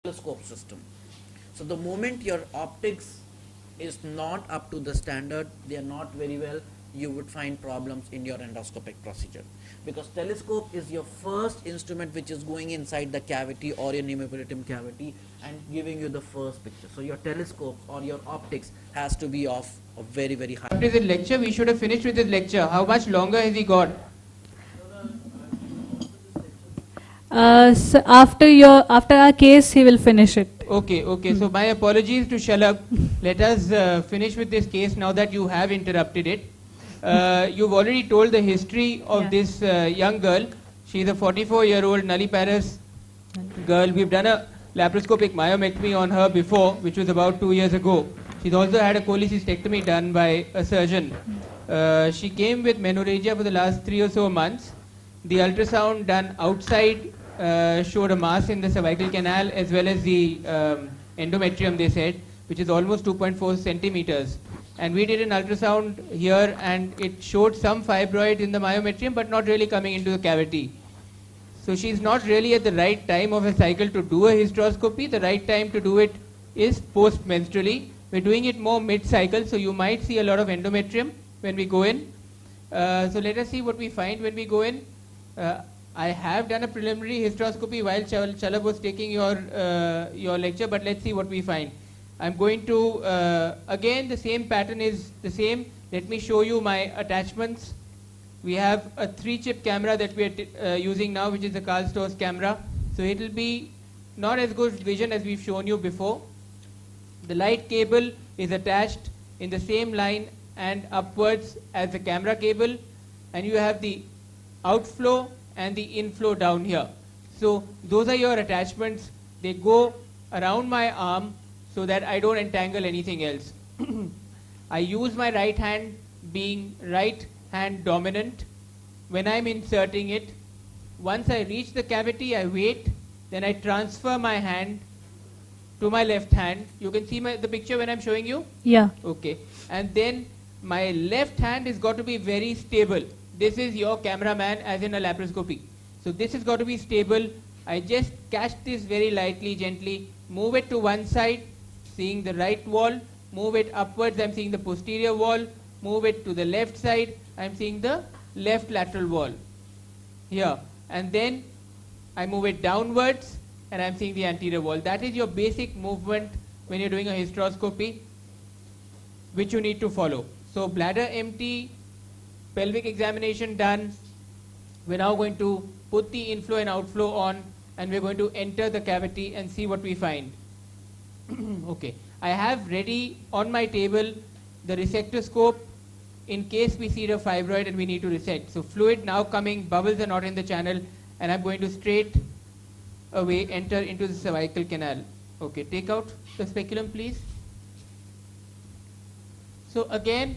telescope system. So the moment your optics is not up to the standard, they are not very well, you would find problems in your endoscopic procedure, because telescope is your first instrument which is going inside the cavity or your pneumoperitoneum cavity and giving you the first picture. So your telescope or your optics has to be of a very, very high. After this lecture, we should have finished with this lecture. How much longer has he got? So after our case, he will finish it. Okay. So my apologies to Shalab. Let us finish with this case now that you have interrupted it. You've already told the history of this young girl. She's a 44-year-old nulliparous girl. We've done a laparoscopic myomectomy on her before, which was about 2 years ago. She's also had a cholecystectomy done by a surgeon. She came with menorrhagia for the last 3 or so months. The ultrasound done outside showed a mass in the cervical canal as well as the endometrium, they said, which is almost 2.4 centimeters. And we did an ultrasound here and it showed some fibroid in the myometrium but not really coming into the cavity. So she's not really at the right time of a cycle to do a hysteroscopy. The right time to do it is post-menstrually. We're doing it more mid-cycle, so you might see a lot of endometrium when we go in. So let us see what we find when we go in. I have done a preliminary hysteroscopy while Shalab was taking your lecture, but let's see what we find. I'm going to, again the same pattern is the same. Let me show you my attachments. We have a 3-chip camera that we are using now, which is the Karl Storz camera. So it will be not as good vision as we've shown you before. The light cable is attached in the same line and upwards as the camera cable, and you have the outflow and the inflow down here. So those are your attachments. They go around my arm so that I don't entangle anything else. I use my right hand being right hand dominant when I'm inserting it. Once I reach the cavity, I wait, then I transfer my hand to my left hand. You can see the picture when I'm showing you? Yeah. Okay. And then my left hand has got to be very stable. This is your cameraman as in a laparoscopy. So this has got to be stable. I just catch this very lightly, gently, move it to one side, seeing the right wall, move it upwards, I'm seeing the posterior wall, move it to the left side, I'm seeing the left lateral wall. Here. And then I move it downwards and I'm seeing the anterior wall. That is your basic movement when you're doing a hysteroscopy, which you need to follow. So bladder empty, pelvic examination done. We're now going to put the inflow and outflow on and we're going to enter the cavity and see what we find. Okay. I have ready on my table the resectoscope in case we see the fibroid and we need to resect. So fluid now coming, bubbles are not in the channel, and I'm going to straight away enter into the cervical canal. Okay, take out the speculum please. So again,